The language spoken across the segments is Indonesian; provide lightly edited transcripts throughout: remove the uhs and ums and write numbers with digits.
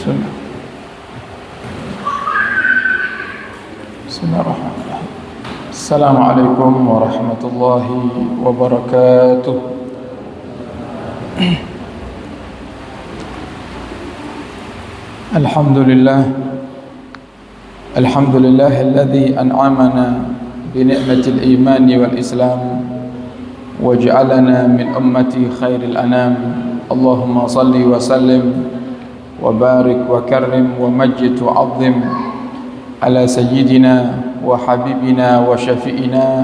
Bismillah. Bismillahirrahmanirrahim. Assalamualaikum warahmatullahi wabarakatuh. Alhamdulillah. Alhamdulillahilladzi an'amana bi ni'matil imani wal islam waj'alana min ummati khairil anam. Allahumma salli wa sallim wa barik wa karrim wa majjid wa 'azzim ala sayyidina wa habibina wa syafi'ina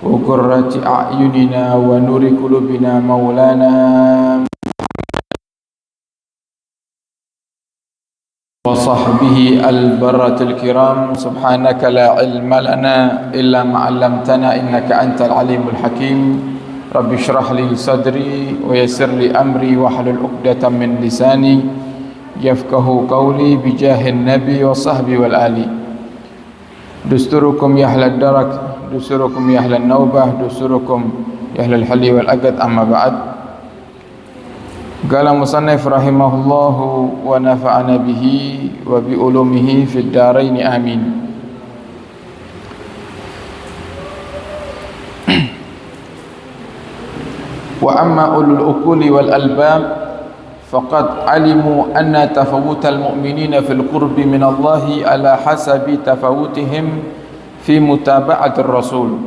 wa qurrati a'yunina wa nuri qulubina maulana wa sahbihi al-barratil kiram. Subhanaka la ilma lana illa ma 'allamtana innaka antal alimul hakim. Rabbi shrah li sadri wa yassir li amri wa hlul 'uqdatam min lisani yafqahu qawli bijahin nabi wa sahbi wal ali. Dusturukum yahlad darak, dusturukum yahlan naubah, dusturukum yahlal hali wal agad, amma ba'd. Qala musannif rahimahullahu wa nafa'ana bihi wa bi ulumihi fid dharain amin. Wa amma ulul uquli wal albab faqad alimu anna tafawutal mu'minina fil qurbi min Allahi ala hasabi tafawutihim fi mutaba'atir rasul,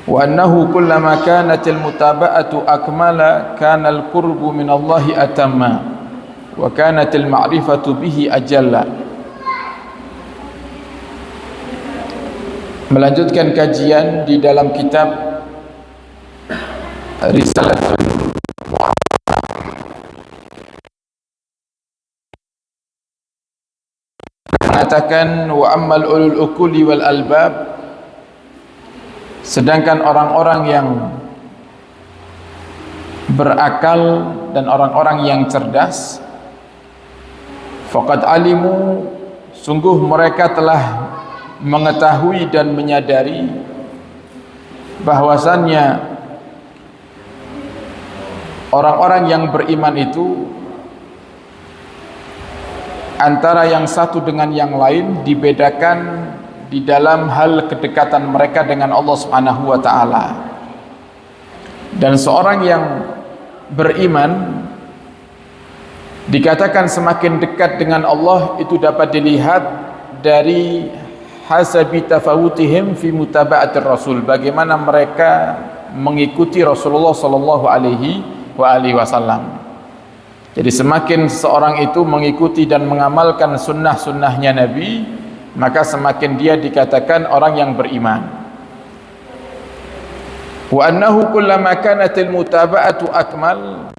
wa annahu kullama kanatil mutaba'atu akmala kana al qurbu min Allahi atamma wa kanatil ma'rifatu bihi ajalla. Melanjutkan kajian di dalam kitab Risalatul mengatakan wa ammal ulul uquli wal albab, sedangkan orang-orang yang berakal dan orang-orang yang cerdas, faqad alimu, sungguh mereka telah mengetahui dan menyadari bahwasannya orang-orang yang beriman itu antara yang satu dengan yang lain dibedakan di dalam hal kedekatan mereka dengan Allah Subhanahu wa taala. Dan seorang yang beriman dikatakan semakin dekat dengan Allah itu dapat dilihat dari hasabi tafawutihim fi mutaba'atir rasul, bagaimana mereka mengikuti Rasulullah sallallahu alaihi wasallam. Jadi semakin seorang itu mengikuti dan mengamalkan sunnah-sunnahnya Nabi, maka semakin dia dikatakan orang yang beriman. Wa annahu kullama kanatil mutaba'atu akmal,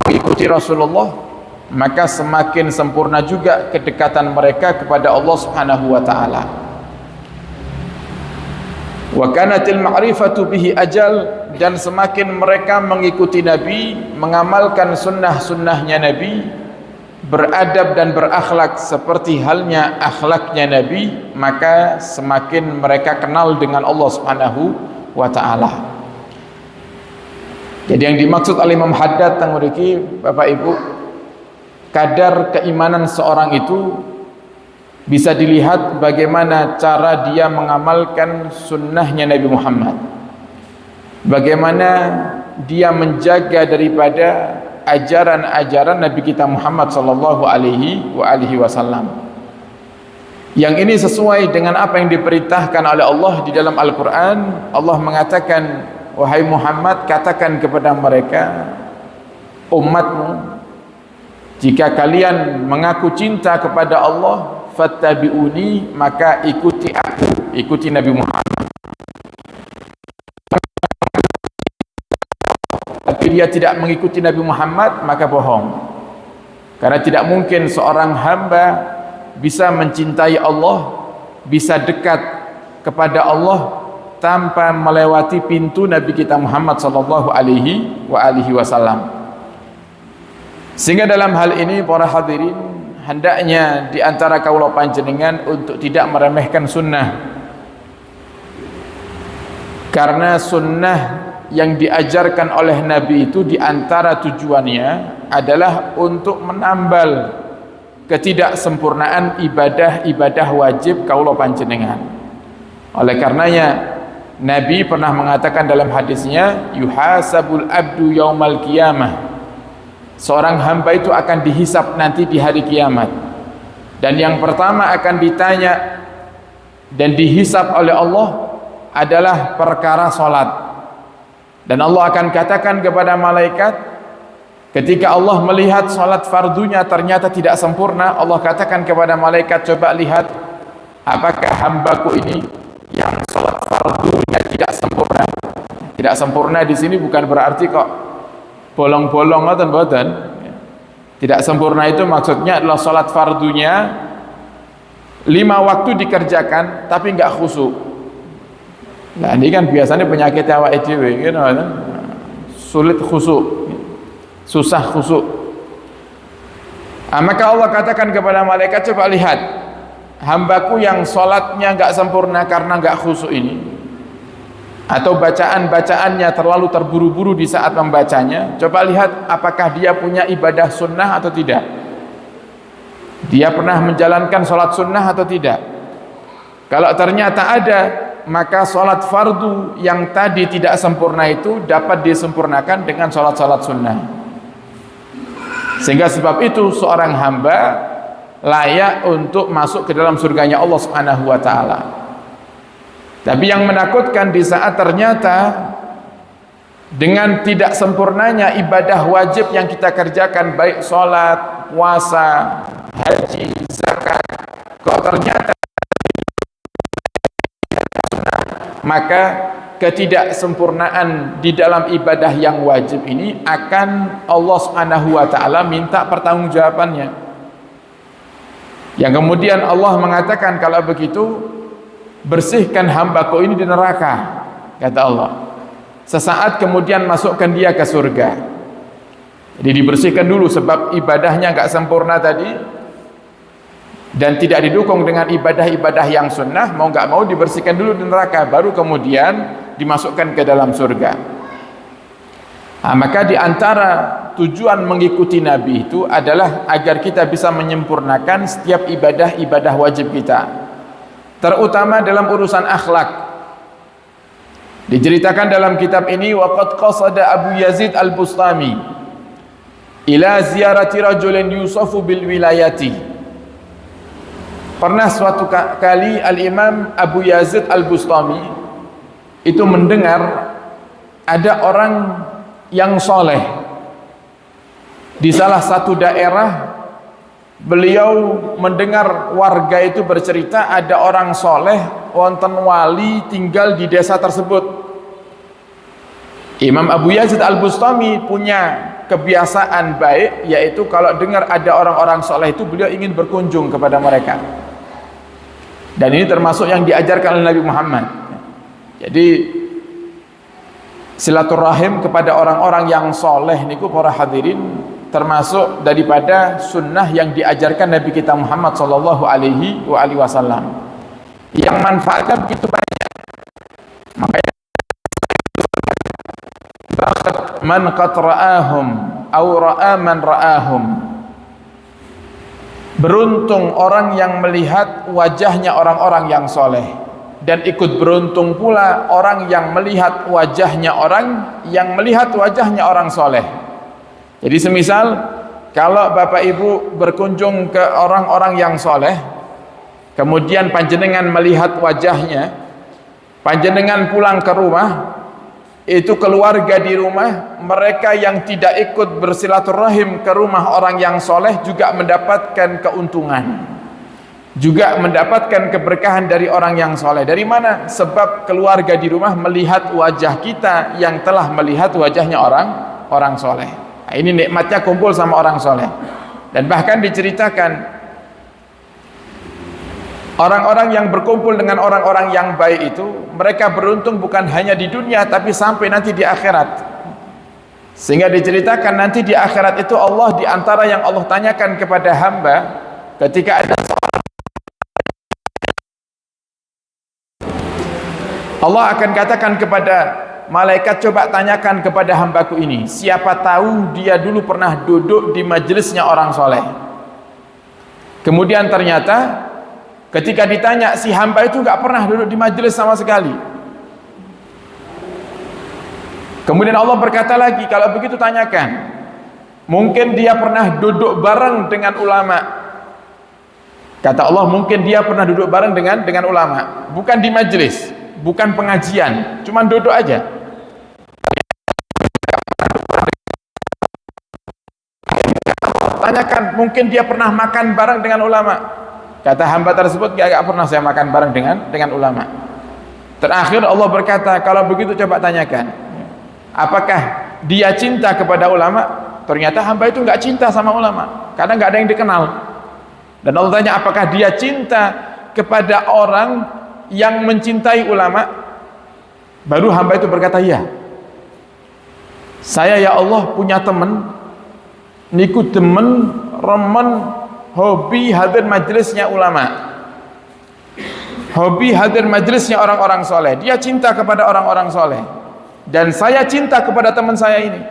mengikuti Rasulullah maka semakin sempurna juga kedekatan mereka kepada Allah Subhanahu wa taala. Wa kanatil ma'rifatu bihi ajal, dan semakin mereka mengikuti Nabi, mengamalkan sunnah-sunnahnya Nabi, beradab dan berakhlak seperti halnya akhlaknya Nabi, maka semakin mereka kenal dengan Allah Subhanahu wa taala. Jadi yang dimaksud oleh Imam Haddad tang mriki Bapak Ibu, kadar keimanan seorang itu bisa dilihat bagaimana cara dia mengamalkan sunnahnya Nabi Muhammad, bagaimana dia menjaga daripada ajaran-ajaran Nabi kita Muhammad sallallahu alaihi wasallam. Yang ini sesuai dengan apa yang diperintahkan oleh Allah di dalam Al-Quran. Allah mengatakan, wahai Muhammad, katakan kepada mereka, umatmu, jika kalian mengaku cinta kepada Allah, fattabi'uni, maka ikuti aku, ikuti Nabi Muhammad. Tapi dia tidak mengikuti Nabi Muhammad, maka bohong. Karena tidak mungkin seorang hamba bisa mencintai Allah, bisa dekat kepada Allah tanpa melewati pintu Nabi kita Muhammad sallallahu alaihi wasallam. Sehingga dalam hal ini para hadirin, hendaknya di antara kaula panjenengan untuk tidak meremehkan sunnah, karena sunnah yang diajarkan oleh Nabi itu diantara tujuannya adalah untuk menambal ketidaksempurnaan ibadah-ibadah wajib kaula panjenengan. Oleh karenanya Nabi pernah mengatakan dalam hadisnya, yuhasabul abdu yaumal qiyamah, seorang hamba itu akan dihisap nanti di hari kiamat, dan yang pertama akan ditanya dan dihisap oleh Allah adalah perkara salat. Dan Allah akan katakan kepada malaikat, ketika Allah melihat salat fardunya ternyata tidak sempurna, Allah katakan kepada malaikat, coba lihat apakah hambaku ini yang salat fardunya tidak sempurna. Tidak sempurna di sini bukan berarti kok bolong-bolong atau mboten. Tidak sempurna itu maksudnya adalah salat fardunya 5 waktu dikerjakan tapi enggak khusyuk. Nah ini kan biasanya penyakit awake dhewe gitu, sulit khusyuk, susah khusyuk. Maka Allah katakan kepada malaikat, coba lihat hambaku yang sholatnya enggak sempurna karena enggak khusyuk ini, atau bacaan-bacaannya terlalu terburu-buru di saat membacanya, coba lihat apakah dia punya ibadah sunnah atau tidak, dia pernah menjalankan sholat sunnah atau tidak. Kalau ternyata ada, maka sholat fardu yang tadi tidak sempurna itu dapat disempurnakan dengan sholat-sholat sunnah. Sehingga sebab itu seorang hamba layak untuk masuk ke dalam surganya Allah Subhanahu wa ta'ala. Tapi yang menakutkan di saat ternyata dengan tidak sempurnanya ibadah wajib yang kita kerjakan, baik sholat, puasa, haji, zakat, kok ternyata maka ketidaksempurnaan di dalam ibadah yang wajib ini akan Allah Subhanahu wa ta'ala minta pertanggungjawabannya. Yang kemudian Allah mengatakan, kalau begitu bersihkan hambaku ini di neraka, kata Allah. Sesaat kemudian masukkan dia ke surga. Jadi dibersihkan dulu sebab ibadahnya enggak sempurna tadi dan tidak didukung dengan ibadah-ibadah yang sunnah, mau nggak mau dibersihkan dulu di neraka, baru kemudian dimasukkan ke dalam surga. Maka di antara tujuan mengikuti Nabi itu adalah agar kita bisa menyempurnakan setiap ibadah-ibadah wajib kita, terutama dalam urusan akhlak. Diceritakan dalam kitab ini, waqad qasada Abu Yazid Al-Bustami ila ziyarati rajulin yusafu bil wilayati. Pernah suatu kali Al-Imam Abu Yazid Al-Bustami itu mendengar ada orang yang soleh di salah satu daerah. Beliau mendengar warga itu bercerita ada orang soleh, wonten wali tinggal di desa tersebut. Imam Abu Yazid Al-Bustami punya kebiasaan baik, yaitu kalau dengar ada orang-orang soleh itu beliau ingin berkunjung kepada mereka. Dan ini termasuk yang diajarkan oleh Nabi Muhammad. Jadi silaturahim kepada orang-orang yang soleh niku para hadirin termasuk daripada sunnah yang diajarkan Nabi kita Muhammad sallallahu alaihi wasallam. Yang manfaatnya begitu banyak. Makanya man qad ra'ahum aw ra'a man ra'ahum. Beruntung orang yang melihat wajahnya orang-orang yang soleh, dan ikut beruntung pula orang yang melihat wajahnya orang yang melihat wajahnya orang soleh. Jadi semisal kalau Bapak Ibu berkunjung ke orang-orang yang soleh, kemudian panjenengan melihat wajahnya, panjenengan pulang ke rumah, itu keluarga di rumah, mereka yang tidak ikut bersilaturahim ke rumah orang yang soleh juga mendapatkan keuntungan, juga mendapatkan keberkahan dari orang yang soleh. Dari mana? Sebab keluarga di rumah melihat wajah kita yang telah melihat wajahnya orang soleh. Nah, ini nikmatnya kumpul sama orang soleh. Dan bahkan diceritakan orang-orang yang berkumpul dengan orang-orang yang baik itu, mereka beruntung bukan hanya di dunia tapi sampai nanti di akhirat. Sehingga diceritakan nanti di akhirat itu Allah, di antara yang Allah tanyakan kepada hamba ketika ada seorang, Allah akan katakan kepada malaikat coba tanyakan kepada hambaku ini, siapa tahu dia dulu pernah duduk di majelisnya orang soleh. Kemudian ternyata ketika ditanya, si hamba itu gak pernah duduk di majelis sama sekali. Kemudian Allah berkata lagi, kalau begitu tanyakan, mungkin dia pernah duduk bareng dengan ulama. Kata Allah, mungkin dia pernah duduk bareng dengan ulama, bukan di majelis, bukan pengajian, cuman duduk aja. Tanyakan, mungkin dia pernah makan bareng dengan ulama. Kata hamba tersebut, gak pernah saya makan bareng dengan ulama. Terakhir Allah berkata, kalau begitu coba tanyakan, apakah dia cinta kepada ulama? Ternyata hamba itu gak cinta sama ulama, karena gak ada yang dikenal. Dan Allah tanya, apakah dia cinta kepada orang yang mencintai ulama? Baru hamba itu berkata, iya. Saya ya Allah punya teman, niku demen, remen, hobi hadir majelisnya ulama, hobi hadir majelisnya orang-orang soleh. Dia cinta kepada orang-orang soleh, dan saya cinta kepada teman saya ini.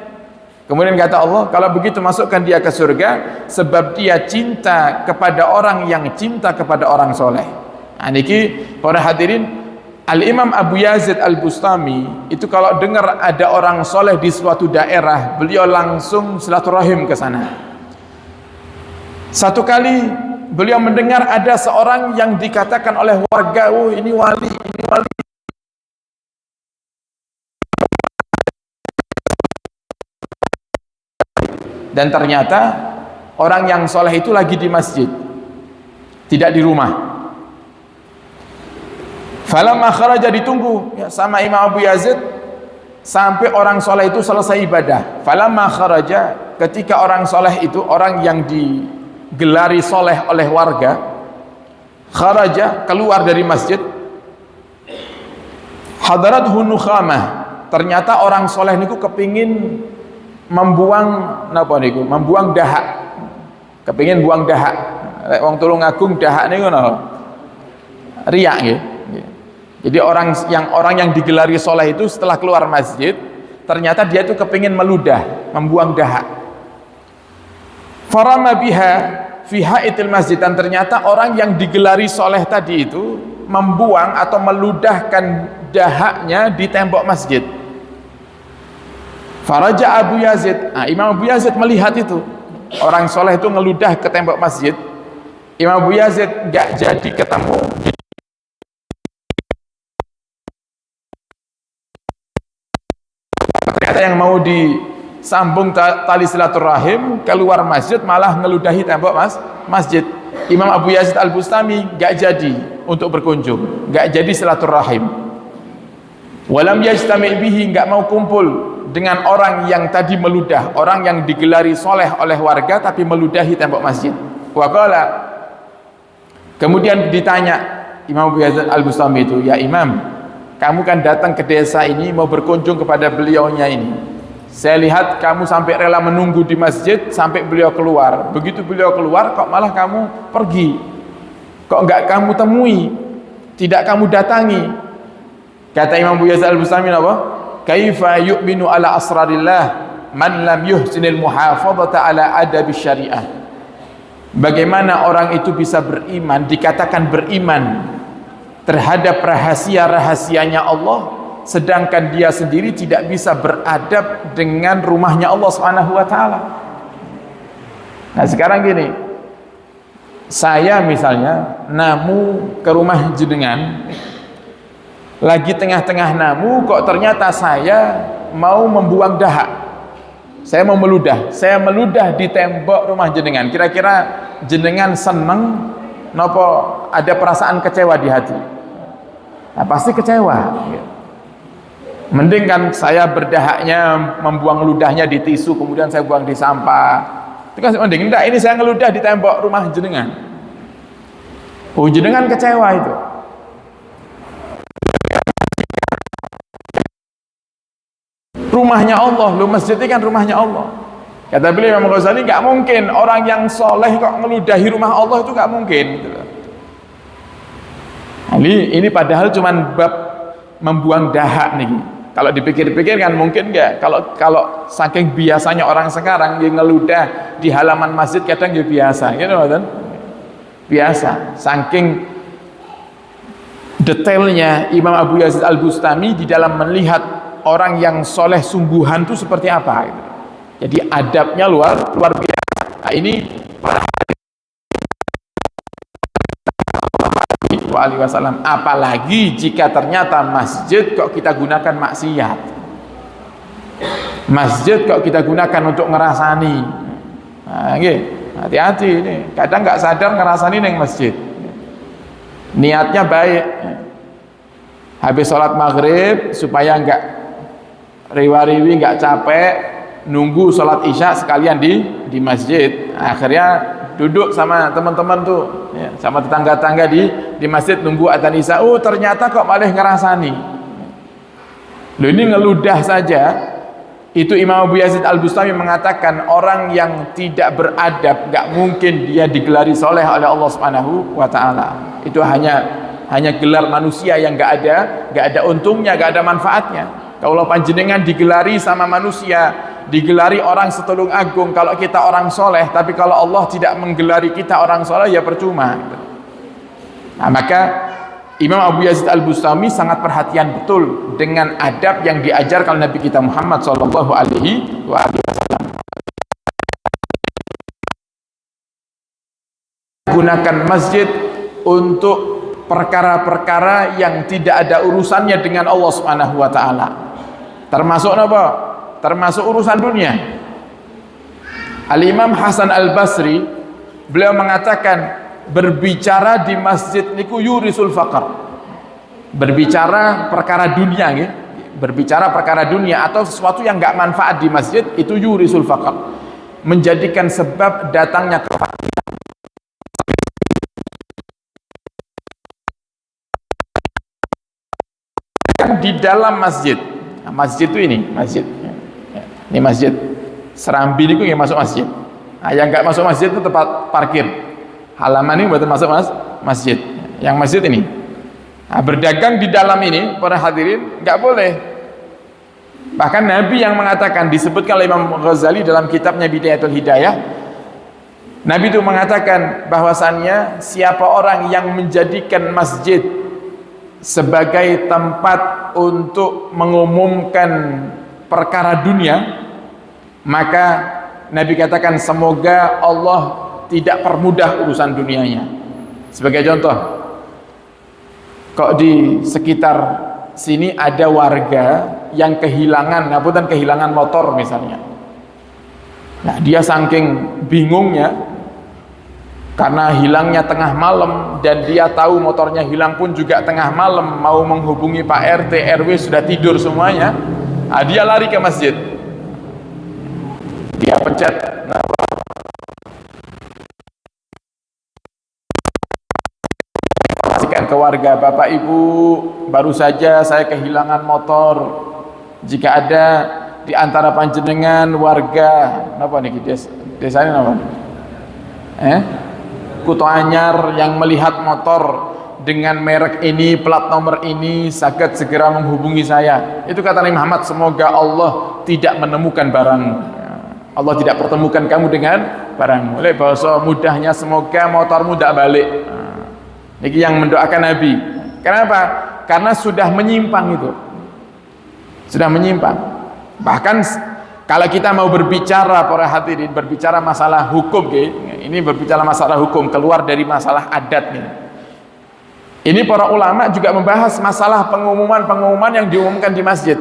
Kemudian kata Allah, kalau begitu masukkan dia ke surga, sebab dia cinta kepada orang yang cinta kepada orang soleh. Nah, niki para hadirin, Al-Imam Abu Yazid Al-Bustami itu kalau dengar ada orang soleh di suatu daerah, beliau langsung silaturahim ke sana. Satu kali beliau mendengar ada seorang yang dikatakan oleh warga, oh ini wali, ini wali. Dan ternyata orang yang soleh itu lagi di masjid, tidak di rumah. Falamma kharaja, ditunggu ya, sama Imam Abu Yazid sampai orang soleh itu selesai ibadah. Falamma kharaja, ketika orang soleh itu, orang yang digelari soleh oleh warga, kharaja, keluar dari masjid, hadarathu nukhamah, ternyata orang soleh niku kepingin membuang napa niku, membuang dahak, kepingin buang dahak. Lek wong Tulungagung dahak niku napa? Riak nggih. Jadi orang yang digelari soleh itu setelah keluar masjid, ternyata dia itu kepingin meludah, membuang dahak. Farama biha fi haitil masjid, dan ternyata orang yang digelari soleh tadi itu membuang atau meludahkan dahaknya di tembok masjid. Faraja Abu Yazid, nah, Imam Abu Yazid melihat itu, orang soleh itu ngeludah ke tembok masjid. Imam Abu Yazid gak jadi ketemu. Ternyata yang mau disambung tali silaturahim keluar masjid malah ngeludahi tembok masjid. Imam Abu Yazid Al-Bustami gak jadi untuk berkunjung, gak jadi silaturahim. Walam yajtami' bihi, gak mau kumpul dengan orang yang tadi meludah, orang yang digelari soleh oleh warga tapi meludahi tembok masjid. Waqala, kemudian ditanya Imam Abu Yazid Al-Bustami itu, ya Imam, kamu kan datang ke desa ini mau berkunjung kepada beliaunya ini, saya lihat kamu sampai rela menunggu di masjid sampai beliau keluar. Begitu beliau keluar kok malah kamu pergi, kok enggak kamu temui, tidak kamu datangi. Kata Imam Abu Yazid Al-Bustami apa? Kaifa yu'minu ala asrarillah man lam yuhsinil muhafadhata ala adabi syariah. Bagaimana orang itu bisa beriman, dikatakan beriman terhadap rahasia-rahasianya Allah, sedangkan dia sendiri tidak bisa beradab dengan rumahnya Allah Subhanahu wa taala. Nah, sekarang gini, saya misalnya namu ke rumah jenengan, lagi tengah-tengah namu kok ternyata saya mau membuang dahak, saya mau meludah, saya meludah di tembok rumah jenengan. Kira-kira jenengan seneng nopo ada perasaan kecewa di hati? Nah, pasti kecewa. Mending kan saya berdahaknya, membuang ludahnya di tisu, kemudian saya buang di sampah, itu kan mending. Enggak, ini saya ngeludah di tembok rumah jenengan. Oh, jenengan kecewa itu. Rumahnya Allah, lu masjid ini kan rumahnya Allah. Kata beliau Imam Ghazali, nggak mungkin orang yang soleh kok ngeludahi rumah Allah, itu nggak mungkin. Ini padahal cuman bab membuang dahak nih. Kalau dipikir-pikir kan mungkin enggak. Kalau saking biasanya orang sekarang yang ngeludah di halaman masjid kadang ya biasa, gitu kan? Biasa. Saking detailnya Imam Abu Yazid Al-Bustami di dalam melihat orang yang soleh sungguhan itu seperti apa gitu. Jadi adabnya luar biasa. Nah, ini wasallam. Apalagi jika ternyata masjid kok kita gunakan maksiat, masjid kok kita gunakan untuk ngerasani. Nah, hati-hati ini. Kadang nggak sadar ngerasani neng masjid. Niatnya baik. Habis sholat maghrib supaya nggak riwa-riwi, nggak capek, nunggu sholat isya sekalian di masjid. Akhirnya duduk sama teman-teman tuh, ya, sama tetangga-tangga di masjid nunggu adzan isya. Oh, ternyata kok malah ngerasani. Loh, ini ngeludah saja. Itu Imam Abu Yazid Al-Bustami mengatakan orang yang tidak beradab nggak mungkin dia digelari soleh oleh Allah Subhanahu wa taala. Itu hanya gelar manusia yang nggak ada untungnya, nggak ada manfaatnya. Kalau panjenengan digelari sama manusia, digelari orang setulung agung kalau kita orang soleh, tapi kalau Allah tidak menggelari kita orang soleh ya percuma. Nah, maka Imam Abu Yazid Al-Bustami sangat perhatian betul dengan adab yang diajarkan Nabi kita Muhammad sallallahu alaihi wasallam. Gunakan masjid untuk perkara-perkara yang tidak ada urusannya dengan Allah Subhanahu wa taala. Termasuk apa? Termasuk urusan dunia. Al-Imam Hasan Al-Basri beliau mengatakan berbicara di masjid niku yurisul faqr. Berbicara perkara dunia nggih. Berbicara perkara dunia atau sesuatu yang enggak manfaat di masjid itu yurisul faqr. Menjadikan sebab datangnya kefakiran. Di dalam masjid. Nah, masjid itu ini, masjid. Ini masjid. Serambi niku yang masuk masjid. Nah, yang enggak masuk masjid itu tempat parkir. Halaman ini buat masuk masjid. Yang masjid ini. Nah, berdagang di dalam ini para hadirin nggak boleh. Bahkan Nabi yang mengatakan, disebutkan oleh Imam Ghazali dalam kitabnya Bidayatul Hidayah, Nabi itu mengatakan bahwasannya siapa orang yang menjadikan masjid sebagai tempat untuk mengumumkan perkara dunia, maka Nabi katakan semoga Allah tidak permudah urusan dunianya. Sebagai contoh, kok di sekitar sini ada warga yang kehilangan motor misalnya. Nah, dia saking bingungnya karena hilangnya tengah malam dan dia tahu motornya hilang pun juga tengah malam, mau menghubungi Pak RT, RW sudah tidur semuanya. Nah, dia lari ke masjid. Dia pencet ke warga, Bapak Ibu, baru saja saya kehilangan motor. Jika ada di antara panjenengan warga napa niki desa ini napa? Kuto Anyar yang melihat motor dengan merek ini, plat nomor ini, saged segera menghubungi saya. Itu kata Nabi Muhammad, semoga Allah tidak menemukan barangmu. Allah tidak pertemukan kamu dengan barangmu. Oleh bahasa mudahnya, semoga motormu tidak balik. Ini yang mendoakan Nabi. Kenapa? Karena sudah menyimpang itu. Sudah menyimpang. Bahkan kalau kita mau berbicara para hadirin, berbicara masalah hukum, ini berbicara masalah hukum, keluar dari masalah adat nih. Ini para ulama juga membahas masalah pengumuman yang diumumkan di masjid.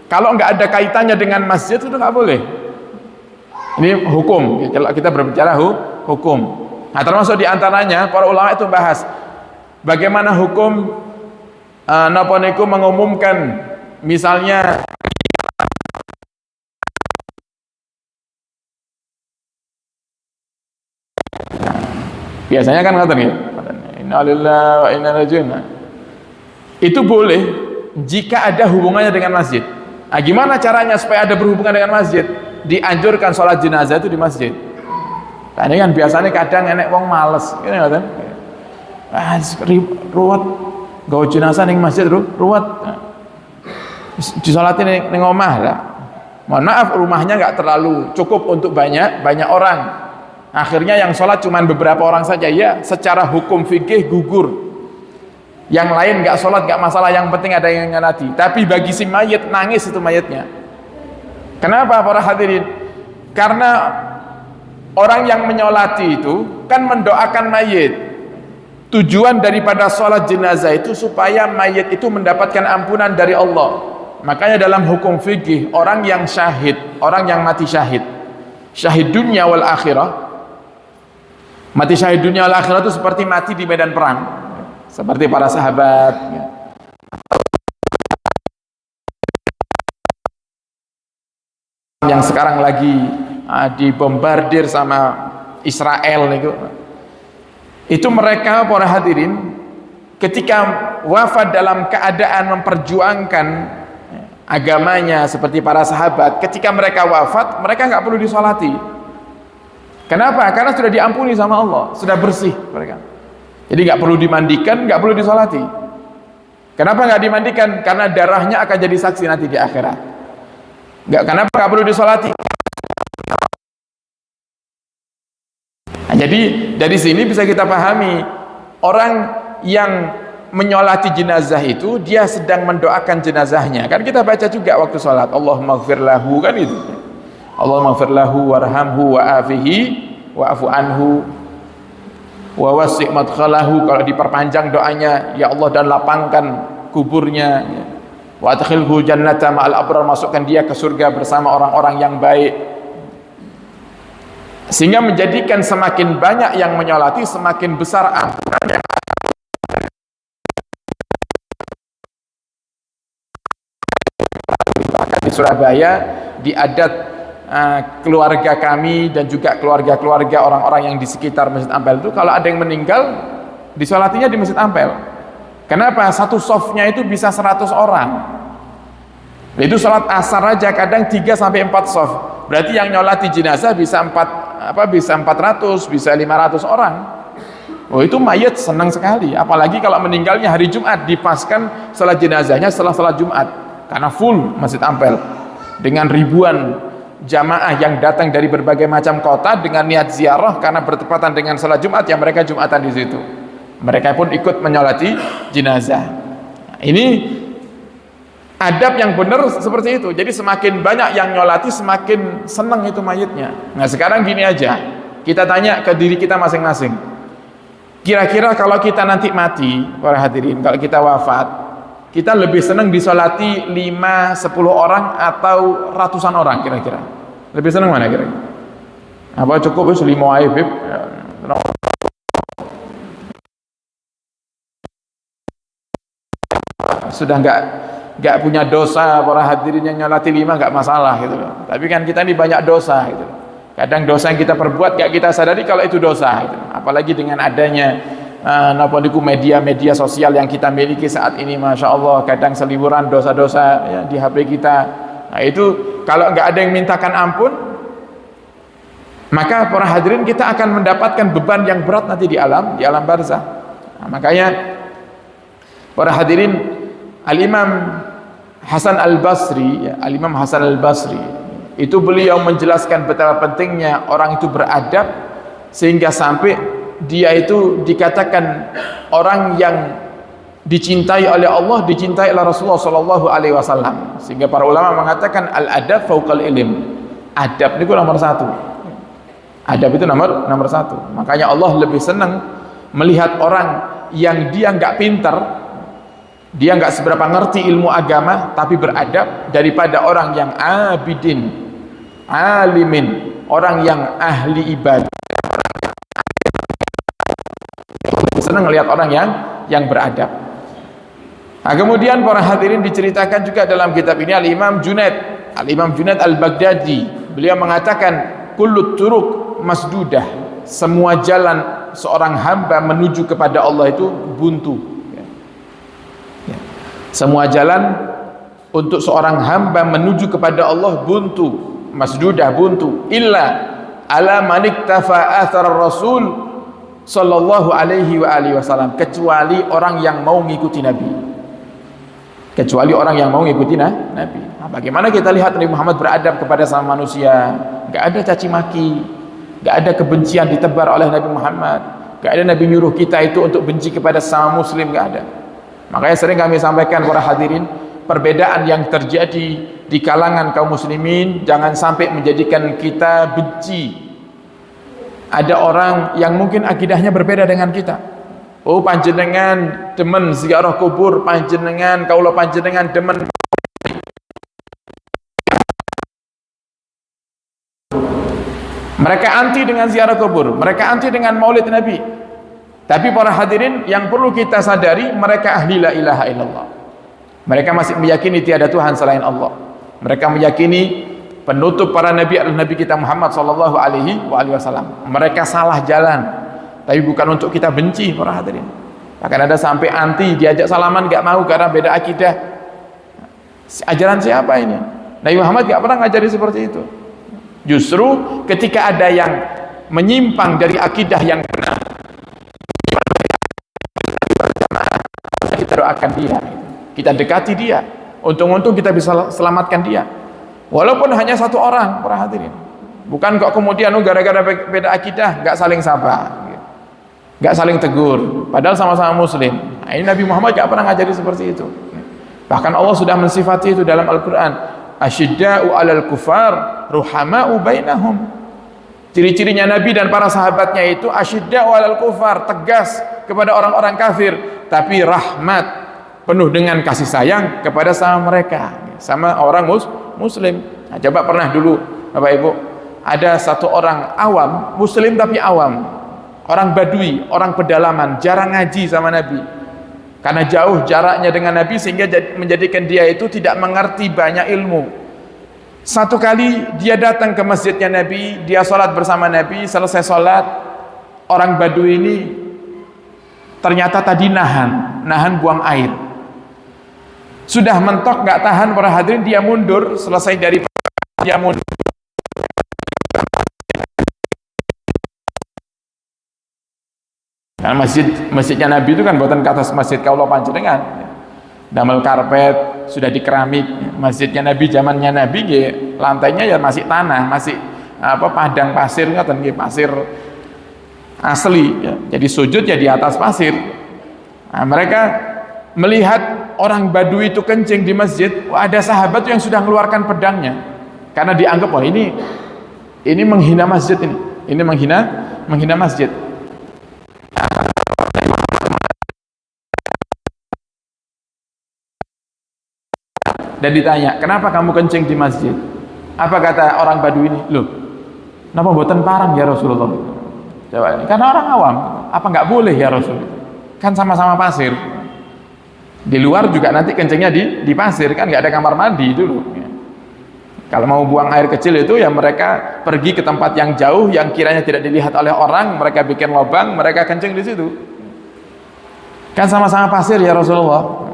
Kalau nggak ada kaitannya dengan masjid itu nggak boleh. Ini hukum. Kalau kita berbicara hukum. Nah, termasuk diantaranya para ulama itu bahas bagaimana hukum napa niku mengumumkan misalnya biasanya kan ngoten ya, innalillahi wa inna ilaihi raji'un. Itu boleh jika ada hubungannya dengan masjid. Nah, gimana caranya supaya ada berhubungan dengan masjid? Dianjurkan sholat jenazah itu di masjid. Nah, ini kan biasanya kadang enek wong males, gitu kan? Ruwet, gawe jenazah ning masjid ruwet. disolatin ning omah lah. Mohon maaf, rumahnya nggak terlalu cukup untuk banyak orang. Akhirnya yang sholat cuma beberapa orang saja, ya secara hukum fikih gugur. Yang lain nggak sholat nggak masalah, yang penting ada yang nyolati. Tapi bagi si mayit, nangis itu mayitnya. Kenapa para hadirin? Karena orang yang menyolati itu kan mendoakan mayit. Tujuan daripada sholat jenazah itu supaya mayit itu mendapatkan ampunan dari Allah. Makanya dalam hukum fikih, orang yang syahid, orang yang mati syahid, syahid dunia wal akhirah, mati syahid dunia wal akhirah itu seperti mati di medan perang, seperti para sahabat yang sekarang lagi dibombardir sama Israel itu mereka para hadirin ketika wafat dalam keadaan memperjuangkan agamanya seperti para sahabat, ketika mereka wafat mereka nggak perlu disolati. Kenapa? Karena sudah diampuni sama Allah, sudah bersih mereka, jadi nggak perlu dimandikan, nggak perlu disolati. Kenapa nggak dimandikan? Karena darahnya akan jadi saksi nanti di akhirat. Kenapa nggak perlu disolati? Nah, jadi dari sini bisa kita pahami, orang yang menyolati jenazah itu dia sedang mendoakan jenazahnya. Kan kita baca juga waktu sholat, Allahumma ighfir lahu, kan itu, Allahumma ighfir lahu warhamhu wa'afihi wa'afu anhu wa wasi' madkhalahu. Kalau diperpanjang doanya, ya Allah dan lapangkan kuburnya, wa adkhilhu jannata ma'al abrar, masukkan dia ke surga bersama orang-orang yang baik. Sehingga menjadikan semakin banyak yang menyolati, semakin besar ampunan yang di Surabaya, di adat keluarga kami dan juga keluarga-keluarga orang-orang yang di sekitar Masjid Ampel itu, kalau ada yang meninggal disolatinya di Masjid Ampel. Kenapa? Satu softnya itu bisa 100 orang. Itu sholat asar aja kadang 3-4 soft. Berarti yang nyolati jenazah bisa 400, bisa 500 orang. Oh, itu mayat senang sekali. Apalagi kalau meninggalnya hari Jumat, dipaskan sholat jenazahnya setelah sholat Jumat, karena full Masjid Ampel dengan ribuan jamaah yang datang dari berbagai macam kota dengan niat ziarah karena bertepatan dengan sholat Jumat, yang mereka Jumatan di situ. Mereka pun ikut menyolati jenazah. Nah, ini adab yang benar seperti itu. Jadi semakin banyak yang nyolati, semakin senang itu mayitnya. Nah, sekarang gini aja, kita tanya ke diri kita masing-masing. Kira-kira kalau kita nanti mati, para hadirin, kalau kita wafat, kita lebih senang disolati 5-10 orang atau ratusan orang kira-kira? Lebih senang mana kira-kira? Apa cukup 5 aja, Bib? Sudah nggak punya dosa, para hadirin, yang nyolati 5 nggak masalah gitu loh. Tapi kan kita ini banyak dosa gitu. Kadang dosa yang kita perbuat nggak kita sadari kalau itu dosa gitu. Apalagi dengan adanya media-media sosial yang kita miliki saat ini, Masya Allah, kadang seliburan dosa-dosa ya, di HP kita. Nah, itu kalau nggak ada yang mintakan ampun, maka para hadirin kita akan mendapatkan beban yang berat nanti di alam barzah. Nah, makanya para hadirin, Al-Imam Hasan Al-Basri, ya, Al-Imam Hasan Al-Basri itu beliau menjelaskan betapa pentingnya orang itu beradab, sehingga sampai dia itu dikatakan orang yang dicintai oleh Allah, dicintai oleh Rasulullah Shallallahu Alaihi Wasallam. Sehingga para ulama mengatakan al-adab fauqal ilm. Adab itu nomor 1. Adab itu nomor 1. Makanya Allah lebih senang melihat orang yang dia nggak pintar, dia nggak seberapa ngerti ilmu agama tapi beradab, daripada orang yang abidin, alimin, orang yang ahli ibadah. Senang melihat orang yang beradab. Nah, kemudian para hadirin, diceritakan juga dalam kitab ini Al-Imam Junaid Al-Baghdadi, beliau mengatakan kullu turuq masdudah, semua jalan seorang hamba menuju kepada Allah itu buntu. Semua jalan untuk seorang hamba menuju kepada Allah buntu, masdudah, buntu, illa ala maniktafa athar Rasul Sallallahu alaihi wa alihi wasallam, kecuali orang yang mau mengikuti Nabi. kecuali orang yang mau ngikuti Nabi. Nah, bagaimana kita lihat Nabi Muhammad beradab kepada sama manusia? Gak ada caci maki, gak ada kebencian ditebar oleh Nabi Muhammad, gak ada Nabi nyuruh kita itu untuk benci kepada sama muslim, gak ada. Makanya sering kami sampaikan para hadirin, perbedaan yang terjadi di kalangan kaum muslimin jangan sampai menjadikan kita benci. Ada orang yang mungkin akidahnya berbeda dengan kita. Oh, panjenengan demen ziarah kubur, panjenengan kaulah panjenengan demen. Mereka anti dengan ziarah kubur, mereka anti dengan maulid Nabi. Tapi para hadirin, yang perlu kita sadari, mereka ahli la ilaha illallah. Mereka masih meyakini tiada Tuhan selain Allah. Mereka meyakini penutup para nabi adalah Nabi kita Muhammad sallallahu alaihi wasallam. Mereka salah jalan, tapi bukan untuk kita benci para hadirin. Bahkan ada sampai anti, diajak salaman gak mau karena beda akidah. Ajaran siapa ini? Nabi Muhammad gak pernah ngajari seperti itu. Justru ketika ada yang menyimpang dari akidah yang benar, kita doakan dia, kita dekati dia, untung-untung kita bisa selamatkan dia, walaupun hanya satu orang para hadirin. Bukan kok kemudian gara-gara beda akidah gak saling sapa, gak saling tegur, padahal sama-sama muslim. Nah, ini Nabi Muhammad gak pernah ngajari seperti itu. Bahkan Allah sudah mensifati itu dalam Al-Quran, asyidda'u alal kufar ruhama'u bainahum. Ciri-cirinya Nabi dan para sahabatnya itu asyidda'u alal kufar, tegas kepada orang-orang kafir, tapi rahmat, penuh dengan kasih sayang kepada sama mereka, sama orang muslim. Nah, coba pernah dulu Bapak Ibu, ada satu orang awam, muslim tapi awam, orang badui, orang pedalaman, jarang ngaji sama Nabi, karena jauh jaraknya dengan Nabi sehingga menjadikan dia itu tidak mengerti banyak ilmu. Satu kali dia datang ke masjidnya Nabi, dia sholat bersama Nabi. Selesai sholat, orang badui ini ternyata tadi nahan buang air. Sudah mentok gak tahan para hadirin, dia mundur. Selesai dari dia mundur. Nah, masjidnya Nabi itu kan buatan ke atas masjid kaulah panjenengan, damel karpet, sudah di keramik. Masjidnya Nabi zamannya Nabi lantainya ya masih tanah, masih padang pasir, pasir asli ya. Jadi sujud ya di atas pasir. Nah, mereka melihat orang badui itu kencing di masjid. Ada sahabat yang sudah mengeluarkan pedangnya karena dianggap ini menghina masjid, ini menghina masjid. Dan ditanya, kenapa kamu kencing di masjid? Apa kata orang Badui ini? Loh, kenapa buatan parang ya Rasulullah? Jawab, karena orang awam. Apa nggak boleh ya Rasul? Kan sama-sama pasir. Di luar juga nanti kencingnya di pasir, kan nggak ada kamar mandi dulu. Kalau mau buang air kecil itu ya mereka pergi ke tempat yang jauh, yang kiranya tidak dilihat oleh orang, mereka bikin lubang, mereka kencing di situ. Kan sama-sama pasir ya Rasulullah.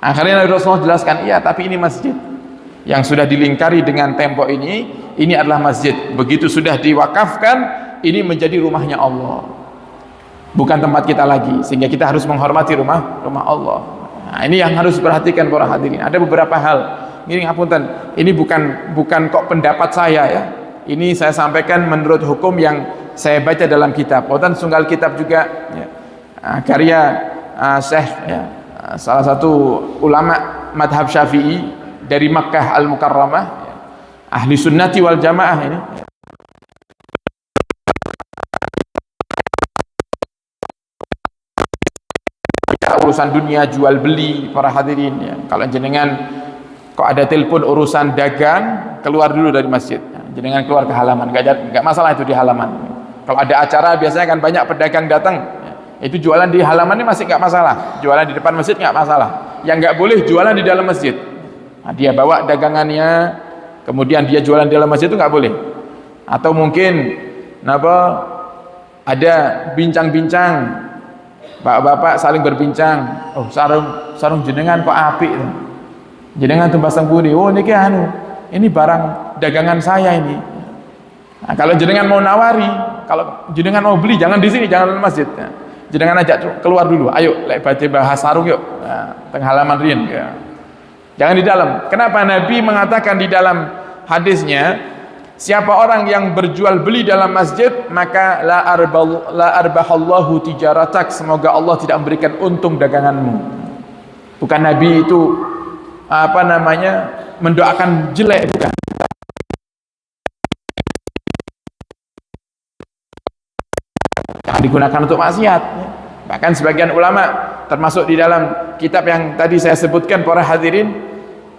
Akhirnya Rasulullah jelaskan, iya tapi ini masjid yang sudah dilingkari dengan tembok ini adalah masjid. Begitu sudah diwakafkan, ini menjadi rumahnya Allah, bukan tempat kita lagi, sehingga kita harus menghormati rumah Allah. Nah, ini yang harus diperhatikan para hadirin. Ada beberapa hal, ini ngapunten, ini bukan kok pendapat saya ya, ini saya sampaikan menurut hukum yang saya baca dalam kitab. Pautan sunggal kitab juga ya, karya Syekh ya, salah satu ulama madhab Syafi'i dari Makkah Al-Mukarramah, ahli sunnati wal jamaah ini. Urusan dunia jual beli para hadirin ya. Kalau jenengan kok ada telepon urusan dagang, keluar dulu dari masjid. Jenengan keluar ke halaman, enggak masalah itu di halaman. Kalau ada acara biasanya kan banyak pedagang datang. Itu jualan di halaman ini masih nggak masalah, jualan di depan masjid nggak masalah. Yang nggak boleh jualan di dalam masjid. Nah, dia bawa dagangannya, kemudian dia jualan di dalam masjid itu nggak boleh. Atau mungkin ada bincang-bincang, bapak-bapak saling berbincang. Oh, sarung jenengan kok apik, jenengan tuh pasang budi. Oh ini barang dagangan saya ini. Nah, kalau jenengan mau nawari, kalau jenengan mau beli, jangan di sini, jangan di masjid. Jenengan ajak keluar dulu, ayo lek baca bahas sarung yuk, tengah halaman rian ya. Jangan di dalam. Kenapa Nabi mengatakan di dalam hadisnya, siapa orang yang berjual beli dalam masjid, maka la arbahallahu tijaratak, semoga Allah tidak memberikan untung daganganmu. Bukan Nabi itu mendoakan jelek, bukan. Jangan digunakan untuk maksiat. Bahkan sebagian ulama, termasuk di dalam kitab yang tadi saya sebutkan para hadirin,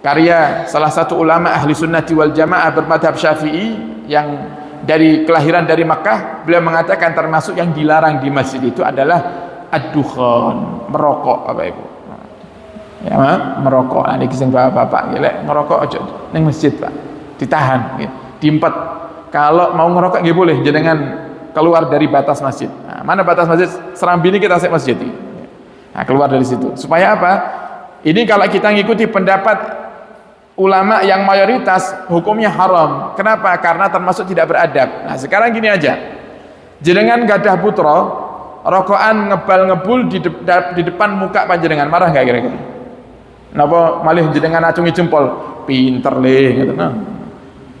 karya salah satu ulama ahli sunnati wal jamaah bermadhab syafi'i yang dari kelahiran dari Makkah, beliau mengatakan termasuk yang dilarang di masjid itu adalah ad-dukhan, merokok, Bapak Ibu. Ya, merokok. Nah, niki sing bapak-bapak gelek ngerokok aja ning masjid, Pak. Ditahan, gitu. Diempet. Kalau mau ngerokok nggih boleh, jenengan keluar dari batas masjid. Nah, mana batas masjid? Serambi ini kita masjid. Nah, keluar dari situ. Supaya apa? Ini kalau kita ngikuti pendapat ulama yang mayoritas, hukumnya haram. Kenapa? Karena termasuk tidak beradab. Nah, sekarang gini aja. Jenengan gadah putra, rokokan ngebal-ngebul di depan muka panjenengan, marah nggak kira-kira? Napa malih jenengan acungi jempol, pinter le gitu nah.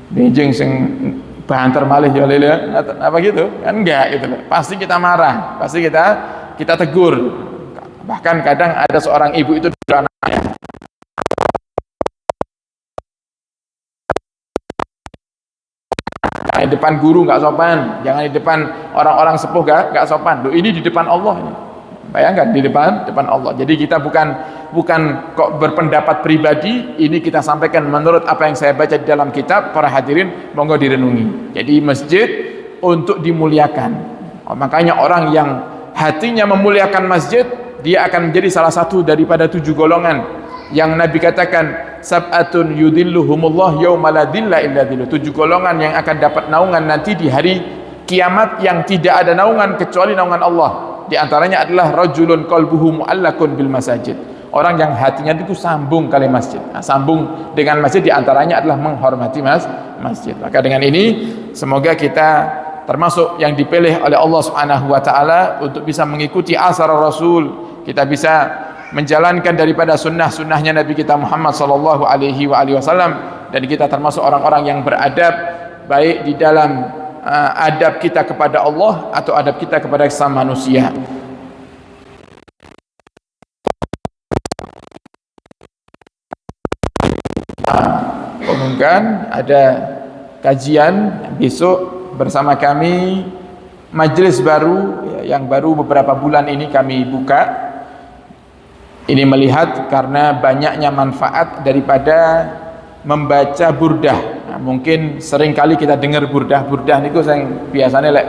Benjing sing banter malih ya lele apa gitu? Kan enggak gitu loh. Pasti kita marah, pasti kita tegur. Bahkan kadang ada seorang ibu itu anaknya di depan guru nggak sopan, jangan di depan orang-orang sepuh nggak sopan. Loh, ini di depan Allah ini. Bayangkan di depan Allah. Jadi kita bukan kok berpendapat pribadi, ini kita sampaikan menurut apa yang saya baca di dalam kitab. Para hadirin monggo direnungi. Jadi masjid untuk dimuliakan. Makanya orang yang hatinya memuliakan masjid, dia akan menjadi salah satu daripada 7 golongan yang Nabi katakan sab'atun yudhilluhumullah yauma la dhilla illa dhilluh. 7 golongan yang akan dapat naungan nanti di hari kiamat yang tidak ada naungan kecuali naungan Allah. Di antaranya adalah rajulun qalbuhu mu'allakun bil masajid. Orang yang hatinya itu sambung kali masjid. Nah, sambung dengan masjid di antaranya adalah menghormati masjid. Maka dengan ini semoga kita termasuk yang dipilih oleh Allah Subhanahu wa taala untuk bisa mengikuti asar Rasul. Kita bisa menjalankan daripada sunnah-sunnahnya Nabi kita Muhammad sallallahu alaihi wasallam, dan kita termasuk orang-orang yang beradab baik di dalam adab kita kepada Allah atau adab kita kepada sesama manusia. Umumkan ada kajian besok bersama kami, majelis baru yang baru beberapa bulan ini kami buka. Ini melihat karena banyaknya manfaat daripada membaca burdah. Nah, mungkin sering kali kita dengar burdah niku sing biasane lek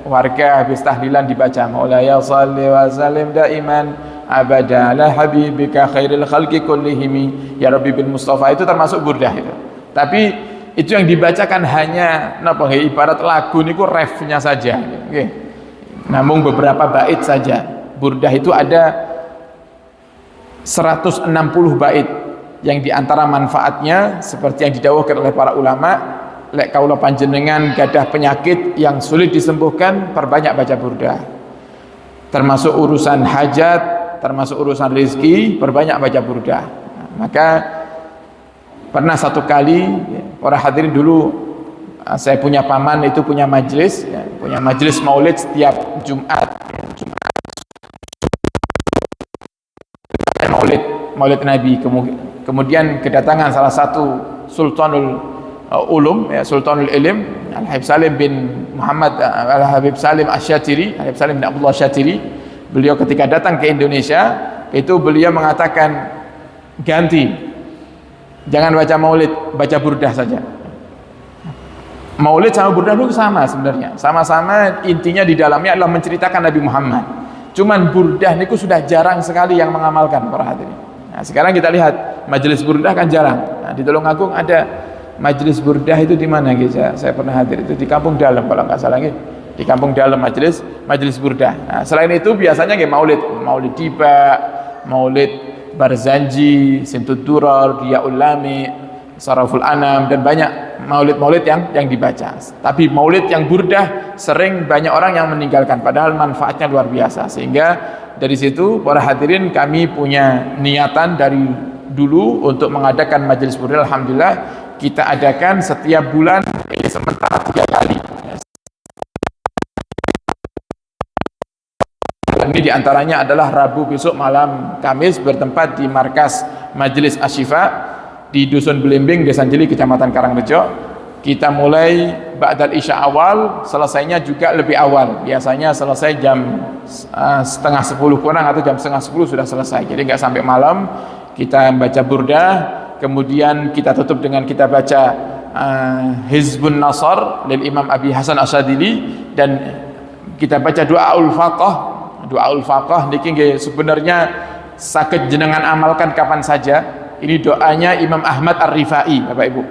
warga habis tahlilan dibaca Maulaya shalli wa sallim daiman abada ala habibika khairil khalqi kullihim ya rabbi bil mustafa, itu termasuk burdah itu. Tapi itu yang dibacakan hanya ibarat lagu niku refnya saja, nggih. Namun beberapa bait saja. Burdah itu ada 160 bait yang diantara manfaatnya seperti yang didhawuhkan oleh para ulama, lek kaula panjenengan gadah penyakit yang sulit disembuhkan, perbanyak baca burdah. Termasuk urusan hajat, termasuk urusan rezeki, perbanyak baca burdah. Nah, maka pernah satu kali para hadirin dulu, saya punya paman itu punya majelis maulid setiap Jumat. Maulid Nabi. Kemudian kedatangan salah satu Sultanul Ulum, Sultanul Ilm, Al-Habib Salim bin Muhammad Al-Habib Salim Asy-Syatiri, Al-Habib Salim bin Abdullah Syatiri. Beliau ketika datang ke Indonesia itu beliau mengatakan, ganti, jangan baca maulid, baca burdah saja. Maulid sama burdah itu sama sebenarnya, sama-sama intinya di dalamnya adalah menceritakan Nabi Muhammad. Cuman burdah niku sudah jarang sekali yang mengamalkan para hadirin. Nah, sekarang kita lihat majelis burdah kan jarang. Nah, di Tulungagung ada majelis burdah itu di mana gitu? Saya pernah hadir itu di Kampung Dalam kalau nggak salah gitu. Di Kampung Dalam majelis burdah. Nah, selain itu biasanya kayak maulid tiba, maulid Barzanji, Simtud Durar, Diyaul Lami, Saraful Anam, dan banyak maulid yang dibaca. Tapi maulid yang burdah sering banyak orang yang meninggalkan, padahal manfaatnya luar biasa. Sehingga dari situ para hadirin kami punya niatan dari dulu untuk mengadakan majelis burda. Alhamdulillah kita adakan setiap bulan sementara 3 kali. Ini diantaranya adalah Rabu besok malam Kamis bertempat di markas Majelis Asyifa di Dusun Belimbing, Desa Jeli, Kecamatan Karangrejo. Kita mulai ba'dal isya awal, selesainya juga lebih awal. Biasanya selesai jam setengah 10 kurang atau jam setengah 10 sudah selesai. Jadi nggak sampai malam. Kita baca burda, kemudian kita tutup dengan kita baca Hizbun Nasr lil Imam Abi Hasan Asyadili, dan kita baca Du'aul Faqah. Du'aul Faqah niki sebenarnya sakit jenengan amalkan kapan saja. Ini doanya Imam Ahmad Ar-Rifai, Bapak Ibu.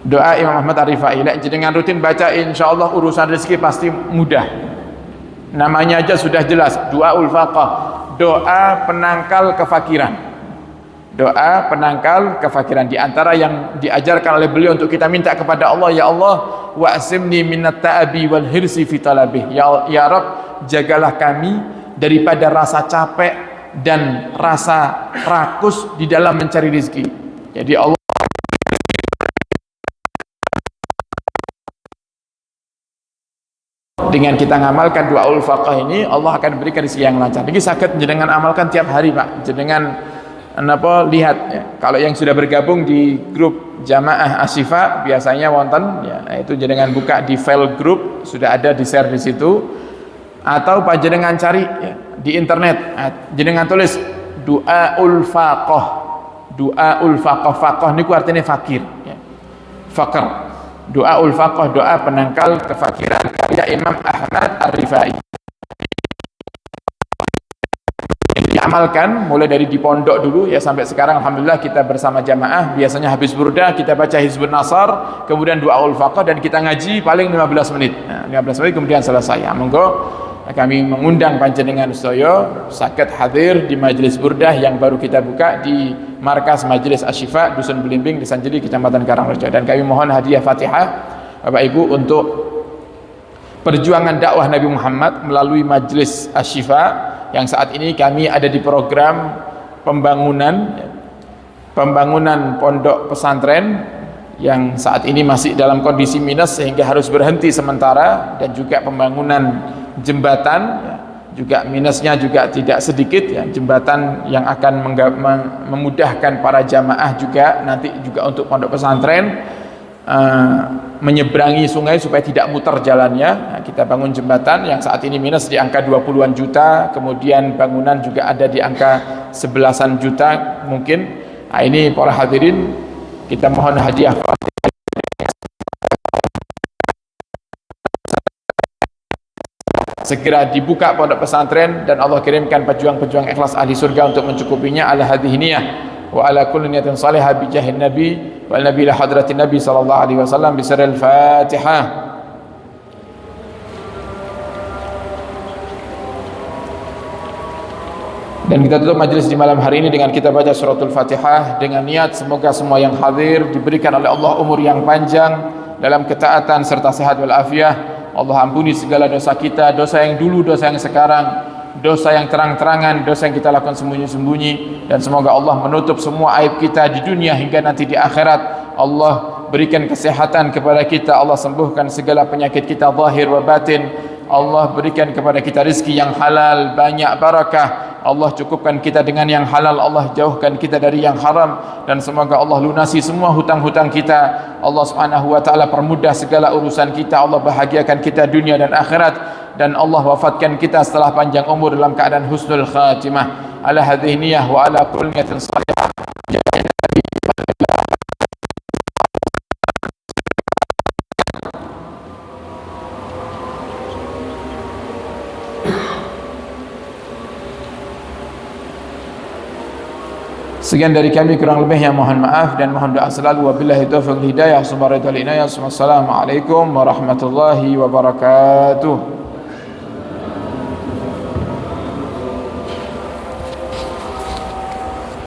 Doa Imam Ahmad Ar-Rifai. Nek jenengan rutin baca, insyaallah urusan rezeki pasti mudah. Namanya aja sudah jelas, Du'aul Faqah, doa penangkal kefakiran. Doa penangkal kefakiran. Di antara yang diajarkan oleh beliau untuk kita minta kepada Allah, ya Allah, wa'simni minat ta'abi wal hirsi fi talabih. Ya Rabb, jagalah kami daripada rasa capek dan rasa rakus di dalam mencari rezeki. Jadi Allah dengan kita ngamalkan Du'aul Faqah ini, Allah akan berikan rezeki yang lancar. Jadi sakit jenengan amalkan tiap hari, Pak. Jenengan lihat ya. Kalau yang sudah bergabung di grup Jamaah Asyifa biasanya wonten ya, itu jenengan buka di file grup, sudah ada di share di situ. Atau Pak jenengan cari ya, di internet, jenengan tulis Du'aul Faqah. Du'aul Faqah, Faqah niku artinya fakir ya. Fakir. Du'aul Faqah, doa penangkal kefakiran, karya Imam Ahmad Ar-Rifai. Yang diamalkan mulai dari di pondok dulu ya sampai sekarang, alhamdulillah kita bersama jamaah. Biasanya habis burda kita baca Hizbun Nasr, kemudian Du'aul Faqah, dan kita ngaji paling 15 menit. Nah, 15 menit kemudian selesai. Ya, monggo kami mengundang panjenengan sedaya saged hadir di majelis burdah yang baru kita buka di markas Majelis Asyifa Dusun Belimbing, Desa Jeli, Kecamatan Karangrejo. Dan kami mohon hadiah Fatihah Bapak Ibu untuk perjuangan dakwah Nabi Muhammad melalui Majelis Asyifa yang saat ini kami ada di program pembangunan pondok pesantren yang saat ini masih dalam kondisi minus sehingga harus berhenti sementara, dan juga pembangunan jembatan ya, juga minusnya juga tidak sedikit ya, jembatan yang akan memudahkan para jamaah juga nanti juga untuk pondok pesantren menyeberangi sungai supaya tidak muter jalannya. Nah, kita bangun jembatan yang saat ini minus di angka 20-an juta, kemudian bangunan juga ada di angka 11-an juta mungkin. Nah, ini para hadirin kita mohon hadiah segera dibuka pondok pesantren, dan Allah kirimkan pejuang-pejuang ikhlas ahli surga untuk mencukupinya. Ala hadhihi niyah wa ala kulli niyatin salihah bi jahin nabi wa nabi la hadratin nabi sallallahu alaihi wasallam bi sirril Fatihah. Dan kita tutup majelis di malam hari ini dengan kita baca suratul Fatihah dengan niat semoga semua yang hadir diberikan oleh Allah umur yang panjang dalam ketaatan serta sehat walafiat. Allah ampuni segala dosa kita, dosa yang dulu, dosa yang sekarang, dosa yang terang-terangan, dosa yang kita lakukan sembunyi-sembunyi, dan semoga Allah menutup semua aib kita di dunia hingga nanti di akhirat. Allah berikan kesehatan kepada kita, Allah sembuhkan segala penyakit kita zahir wa batin. Allah berikan kepada kita rezeki yang halal, banyak barakah. Allah cukupkan kita dengan yang halal, Allah jauhkan kita dari yang haram, dan semoga Allah lunasi semua hutang-hutang kita. Allah Subhanahu wa taala permudah segala urusan kita, Allah bahagiakan kita dunia dan akhirat, dan Allah wafatkan kita setelah panjang umur dalam keadaan husnul khatimah. Ala hadhihi niyah wa ala kulli niyatin salihah. Sekian dari kami, kurang lebihnya mohon maaf dan mohon doa selalu. Wabillahi taufiq hidayah. Assalamualaikum warahmatullahi wabarakatuh.